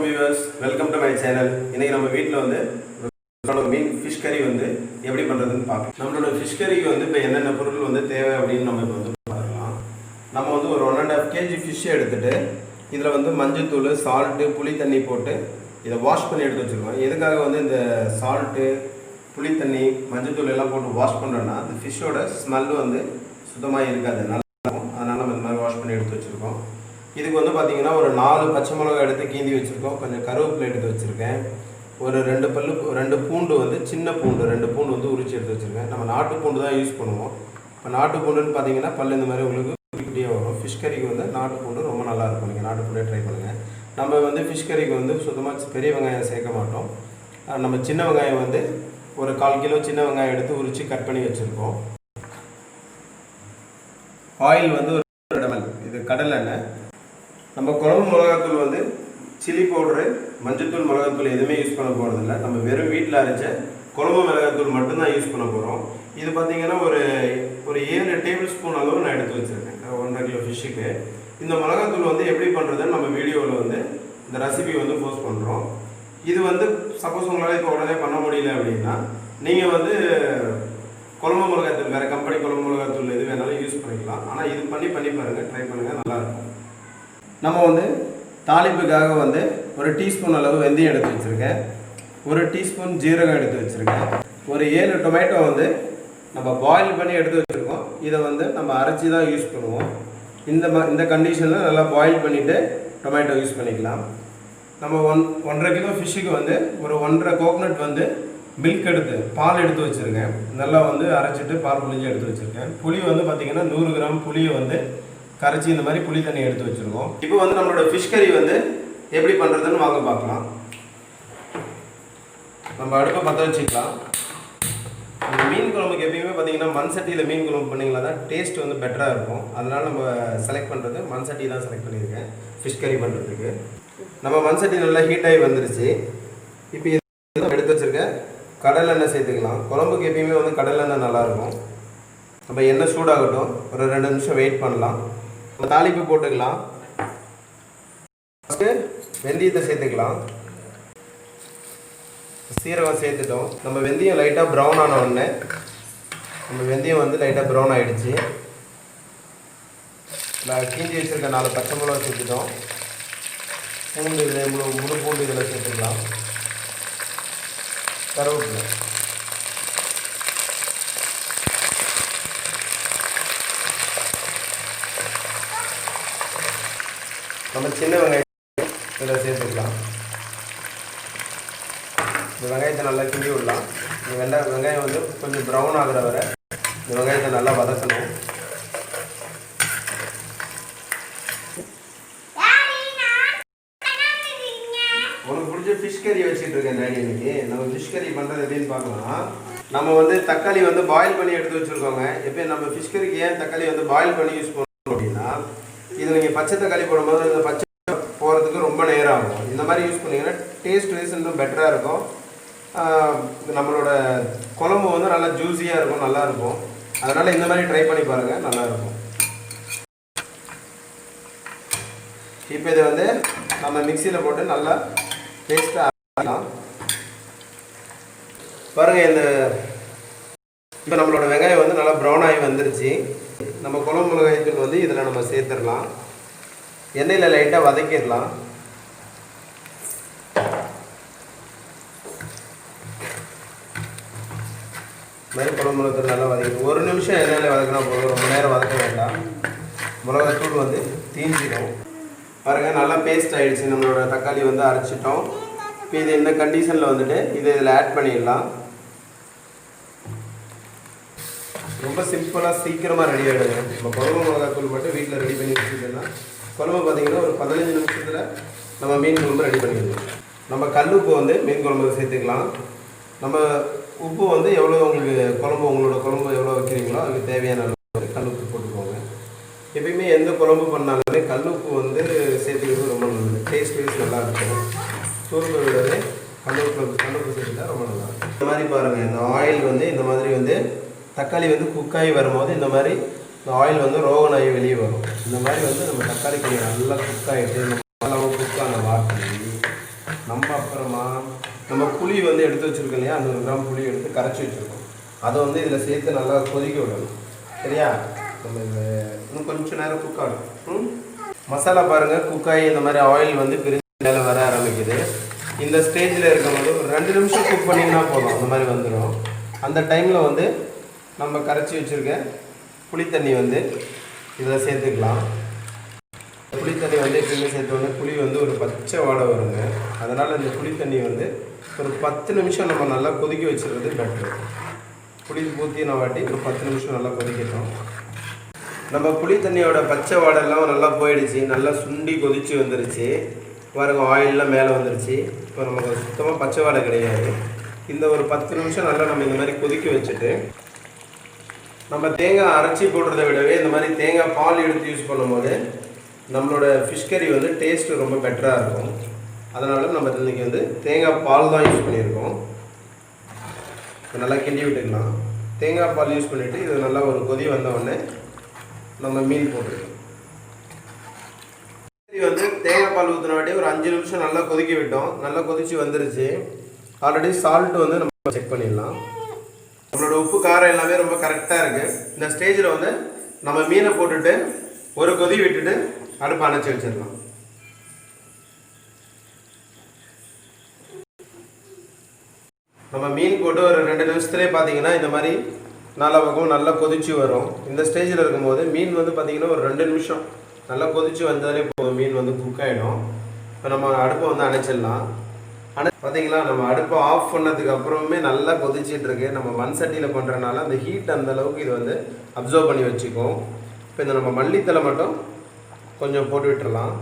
viewers, welcome to my channel. இன்னைக்கு நம்ம வீட்ல வந்து மீன் ஃபிஷ் கறி வந்து எப்படி பண்றதுன்னு பார்க்கலாம். நம்மளோட ஃபிஷ் கறிக்கு வந்து இப்போ என்னென்ன பொருட்கள் வந்து தேவை அப்படின்னு நம்ம இப்போ வந்து பார்க்கலாம். நம்ம வந்து ஒரு 1.5 kg ஃபிஷ் எடுத்துட்டு இதில் வந்து மஞ்சள் தூள், சால்ட்டு, புளி தண்ணி போட்டு இதை வாஷ் பண்ணி எடுத்து வச்சுருக்கோம். எதுக்காக வந்து இந்த சால்ட்டு, புளி தண்ணி, மஞ்சள் தூள் எல்லாம் போட்டு வாஷ் பண்ணுறோன்னா அந்த ஃபிஷ்ஷோட ஸ்மெல்லு வந்து சுத்தமாக இருக்காது, நல்லா இருக்கும். அதனால் நம்ம இந்த மாதிரி வாஷ் பண்ணி எடுத்து வச்சுருக்கோம். இதுக்கு வந்து பார்த்திங்கன்னா ஒரு 4 பச்சை மிளகாய் எடுத்து கீந்தி வச்சுருக்கோம், கொஞ்சம் கருவேப்பிலை எடுத்து வச்சுருக்கேன், ஒரு 2 பூண்டு வந்து சின்ன பூண்டு 2 பூண்டு வந்து உரிச்சு எடுத்து வச்சுருக்கேன். நம்ம நாட்டு பூண்டு தான் யூஸ் பண்ணுவோம். இப்போ நாட்டு பூண்டுன்னு பார்த்தீங்கன்னா பல்லு இந்த மாதிரி உங்களுக்கு குட்டியாக வரும். ஃபிஷ் கறிக்கு வந்து நாட்டு பூண்டு ரொம்ப நல்லாயிருக்கும், நீங்கள் நாட்டு பூண்டே ட்ரை பண்ணுங்கள். நம்ம வந்து ஃபிஷ் கறிக்கு வந்து சுத்தமாக பெரிய வெங்காயம் சேர்க்க மாட்டோம். நம்ம சின்ன வெங்காயம் வந்து ஒரு 1/4 கிலோ சின்ன வெங்காயம் எடுத்து உரித்து கட் பண்ணி வச்சுருக்கோம். ஆயில் வந்து ஒரு 2 ml, இது கடலை எண்ணெய். நம்ம குழம்பு மிளகாத்தூள் வந்து சில்லி பவுடரு, மஞ்சத்தூள், மிளகாத்தூள் எதுவுமே யூஸ் பண்ண போகிறதில்ல. நம்ம வெறும் வீட்டில் அரைச்ச குழம்பு மிளகாத்தூள் மட்டும்தான் யூஸ் பண்ண போகிறோம். இது பார்த்திங்கன்னா ஒரு 7 டேபிள் ஸ்பூன் அளவு நான் எடுத்து வச்சுருக்கேன் 1.5 கிலோ ஃபிஷ்ஷுக்கு. இந்த மிளகாத்தூள் வந்து எப்படி பண்ணுறதுன்னு நம்ம வீடியோவில் வந்து இந்த ரெசிபி வந்து போஸ்ட் பண்ணுறோம். இது வந்து சப்போஸ் உங்களால் இப்போ உடனே பண்ண முடியல அப்படின்னா நீங்கள் வந்து குழம்பு மிளகாத்தூள், வேறு கம்பெனி குழம்பு மிளகாத்தூள் எது வேணாலும் யூஸ் பண்ணிக்கலாம். ஆனால் இது பண்ணி பாருங்கள், ட்ரை பண்ணுங்கள், நல்லாயிருக்கும். நம்ம வந்து தாளிப்புக்காக வந்து ஒரு டீஸ்பூன் அளவு வெந்தயம் எடுத்து வச்சுருக்கேன், ஒரு டீஸ்பூன் ஜீரகம் எடுத்து வச்சுருக்கேன், ஒரு 7 டொமேட்டோ வந்து நம்ம பாயில் பண்ணி எடுத்து வச்சுருக்கோம். இதை வந்து நம்ம அரைச்சி தான் யூஸ் பண்ணுவோம். இந்த கண்டிஷனில் நல்லா பாயில் பண்ணிவிட்டு டொமேட்டோ யூஸ் பண்ணிக்கலாம். நம்ம 1.5 கிலோ ஃபிஷ்ஷுக்கு வந்து ஒரு 1.5 கோகனட் வந்து மில்க் எடுத்து பால் எடுத்து வச்சுருக்கேன். நல்லா வந்து அரைச்சிட்டு பால் புளிஞ்சு எடுத்து வச்சுருக்கேன். புளி வந்து பார்த்திங்கன்னா 100 கிராம் புளியை வந்து கரைச்சி இந்த மாதிரி புளி தண்ணி எடுத்து வச்சுருக்கோம். இப்போ வந்து நம்மளோட ஃபிஷ் கறி வந்து எப்படி பண்ணுறதுன்னு வாங்க பார்க்கலாம். நம்ம அடுப்பை பற்ற வச்சுக்கலாம். மீன் குழம்புக்கு எப்பயுமே பார்த்திங்கன்னா மண் சட்டியில் மீன் குழம்பு பண்ணிங்களா தான் டேஸ்ட் வந்து பெட்டராக இருக்கும். அதனால் நம்ம செலக்ட் பண்ணுறது மண் சட்டி தான் செலக்ட் பண்ணியிருக்கேன் ஃபிஷ் கறி பண்ணுறதுக்கு. நம்ம மண் சட்டி நல்லா ஹீட் ஆகி வந்துருச்சு. இப்போ எடுத்து வச்சுருக்கேன் கடலை எண்ணெய் சேர்த்துக்கலாம். குழம்புக்கு எப்பயுமே வந்து கடலை எண்ணெய் நல்லாயிருக்கும். நம்ம எண்ணெய் சூடாகட்டும், ஒரு 2 நிமிஷம் வெயிட் பண்ணலாம். தாளிப்பு போட்டுக்கலாம். ஃபஸ்ட்டு வெந்தயத்தை சேர்த்துக்கலாம். சீரகம் சேர்த்துட்டோம். நம்ம வெந்தயம் லைட்டாக ப்ரௌன் ஆன உடனே நம்ம வெந்தயம் வந்து லைட்டாக ப்ரௌன் ஆகிடுச்சு. நான் கீஞ்சி வச்சுருக்க 4 பச்சை மிளகா சேர்த்துட்டோம். பூண்டு இதில் முழு பூண்டு இதில் சேர்த்துக்கலாம். கருவேப்பிலை, நம்ம சின்ன வெங்காயம் இதில் சேர்த்துக்கலாம். இந்த வெங்காயத்தை நல்லா கிண்டி விடலாம். இந்த வெங்காயம் வந்து கொஞ்சம் ப்ரௌன் ஆகிற வரை இந்த வெங்காயத்தை நல்லா வதக்கணும். உனக்கு பிடிச்ச ஃபிஷ் கறி வச்சுட்டு இருக்கேன் டேடி. இன்னைக்கு நம்ம ஃபிஷ் கறி பண்ணுறது எப்படின்னு பார்க்கலாம். நம்ம வந்து தக்காளி வந்து பாயில் பண்ணி எடுத்து வச்சுருக்கோங்க. எப்போ நம்ம ஃபிஷ் கறிக்கு ஏன் தக்காளி வந்து பாயில் பண்ணி யூஸ் பண்ணணும் அப்படின்னா, இது நீங்கள் பச்சை தக்காளி போடும்போது இந்த பச்சை போகிறதுக்கு ரொம்ப நேரம் ஆகும். இந்த மாதிரி யூஸ் பண்ணிங்கன்னா டேஸ்ட் வைஸ் இன்னும் பெட்டராக இருக்கும். நம்மளோட குழம்பு வந்து நல்லா ஜூஸியாக இருக்கும், நல்லாயிருக்கும். அதனால் இந்த மாதிரி ட்ரை பண்ணி பாருங்கள், நல்லாயிருக்கும். இப்போ இதை வந்து நம்ம மிக்சியில் போட்டு நல்லா டேஸ்ட்டாக ஆக்கலாம். பாருங்கள், இப்போ நம்மளோட வெங்காயம் வந்து நல்லா ப்ரௌன் ஆகி வந்துருச்சு. நம்ம குழம்பு மிளகாய்த்தூள் வந்து இதில் நம்ம சேர்த்துடலாம். எண்ணெயில் லைட்டாக வதக்கிடலாம். மாதிரி குழம்பு மிளகாத்தூள் நல்லா வதக்கி 1 நிமிஷம் எண்ணெயில் வதக்கினா போதும், ரொம்ப நேரம் வதக்க வேண்டாம். மிளகாத்தூள் வந்து தீஞ்சிடும். பாருங்கள், நல்லா பேஸ்ட் ஆகிடுச்சு. நம்மளோட தக்காளி வந்து அரைச்சிட்டோம். இப்போ இது இந்த கண்டிஷனில் வந்துட்டு இதில் ஆட் பண்ணிடலாம். ரொம்ப சிம்பிளாக சீக்கிரமாக ரெடி ஆகிடுங்க. நம்ம குழம்பு மிளகாத்தூள் மட்டும் வீட்டில் ரெடி பண்ணி வச்சுக்கிட்டோம்னா குழம்பு பார்த்திங்கன்னா ஒரு 15 நிமிஷத்தில் நம்ம மீன் குழம்பு ரெடி பண்ணிடுவோம். நம்ம கல் உப்பு வந்து மீன் குழம்புக்கு சேர்த்துக்கலாம். நம்ம உப்பு வந்து எவ்வளோ உங்களோட குழம்பு எவ்வளோ வைக்கிறீங்களோ அதுக்கு தேவையான அளவு கல் உப்பு போட்டுக்கோங்க. எப்பயுமே எந்த குழம்பு பண்ணாலுமே கல் உப்பு வந்து சேர்த்துக்கிறது ரொம்ப நல்லது. டேஸ்ட் வைஸ் நல்லாயிருக்கும். தூர்ப்பை விடவே கல் உப்பு சேர்த்துட்டா ரொம்ப நல்லாயிருக்கும். இந்த மாதிரி பாருங்கள், இந்த ஆயில் வந்து இந்த மாதிரி வந்து தக்காளி வந்து குக்காகி வரும்போது இந்த மாதிரி இந்த ஆயில் வந்து ரோகன் ஆகி வெளியே வரும். இந்த மாதிரி வந்து நம்ம தக்காளி கொஞ்சம் நல்லா குக்காகிட்டு நல்லா குக்கான வாட்டி நம்ம புளி வந்து எடுத்து வச்சுருக்கோம் இல்லையா, 100 கிராம் புளி எடுத்து கரைச்சி வச்சுருக்கோம். அதை வந்து இதில் சேர்த்து நல்லா கொதிக்க விடணும். சரியா? நம்ம இந்த இன்னும் கொஞ்சம் நேரம் குக் ஆகும். மசாலா பாருங்கள் குக்காகி இந்த மாதிரி ஆயில் வந்து பிரிஞ்சு மேலே வர ஆரம்பிக்குது. இந்த ஸ்டேஜில் இருக்கும்போது ஒரு 2 நிமிஷம் குக் பண்ணிங்கன்னா போதும், அந்த மாதிரி வந்துடும். அந்த டைமில் வந்து நம்ம கரைச்சி வச்சுருக்க புளி தண்ணி வந்து இதில் சேர்த்துக்கலாம். புளி தண்ணி வந்து எப்பயுமே சேர்த்தோடனே புளி வந்து ஒரு பச்சை வாடை வருங்க. அதனால் இந்த புளி தண்ணி வந்து ஒரு 10 நிமிஷம் நம்ம நல்லா கொதிக்க வச்சுருக்கிறது பெட்ரு. புளி ஊற்றின வாட்டி ஒரு 10 நிமிஷம் நல்லா கொதிக்கட்டும். நம்ம புளி தண்ணியோட பச்சை வாடெல்லாம் நல்லா போயிடுச்சு, நல்லா சுண்டி கொதித்து வந்துருச்சு பாருங்க, ஆயிலெலாம் மேலே வந்துருச்சு. இப்போ நமக்கு சுத்தமாக பச்சை வாடை கிடையாது. இந்த ஒரு 10 நிமிஷம் நல்லா நம்ம இந்த மாதிரி கொதிக்க வச்சுட்டு நம்ம தேங்காய் அரைச்சி போடுறதை விடவே இந்த மாதிரி தேங்காய் பால் எடுத்து யூஸ் பண்ணும்போது நம்மளோட ஃபிஷ் கறி வந்து டேஸ்ட்டு ரொம்ப பெட்டராக இருக்கும். அதனால நம்ம இன்றைக்கி வந்து தேங்காய் பால் தான் யூஸ் பண்ணியிருக்கோம். நல்லா கிண்டி விட்டுக்கலாம். தேங்காய் பால் யூஸ் பண்ணிவிட்டு இது நல்லா ஒரு கொதி வந்தவுடனே நம்ம மீன் போட்டுக்கலாம். இது வந்து தேங்காய் பால் ஊற்றின வாட்டி ஒரு 5 நிமிஷம் நல்லா கொதிக்க விட்டோம். நல்லா கொதித்து வந்துருச்சு. ஆல்ரெடி சால்ட்டு வந்து நம்ம செக் பண்ணிடலாம். நம்மளோட உப்பு காரம் எல்லாமே ரொம்ப கரெக்டாக இருக்குது. இந்த ஸ்டேஜில் வந்து நம்ம மீனை போட்டுட்டு ஒரு கொதி விட்டுட்டு அடுப்பு அணைச்சி வச்சிடலாம். நம்ம மீன் போட்டு ஒரு 2 நிமிஷத்துலேயே பார்த்தீங்கன்னா இந்த மாதிரி நாலா பக்கம் நல்லா கொதிச்சு வரும். இந்த ஸ்டேஜில் இருக்கும்போது மீன் வந்து பார்த்தீங்கன்னா ஒரு 2 நிமிஷம் நல்லா கொதிச்சு வந்தாலே போதும், மீன் வந்து குக் ஆகிடும். இப்போ நம்ம அடுப்பை வந்து அணைச்சிடலாம். பார்த்தீங்களா, நம்ம அடுப்பை ஆஃப் பண்ணதுக்கு அப்புறமே நல்லா கொதிச்சிட்டு இருக்கு. நம்ம மண் சட்டியில் பண்ணுறதுனால அந்த ஹீட் அந்த அளவுக்கு இது வந்து அப்சர்வ் பண்ணி வச்சுக்கும். இப்போ இந்த நம்ம மல்லித்தலை மட்டும் கொஞ்சம் போட்டு விட்டுறலாம்.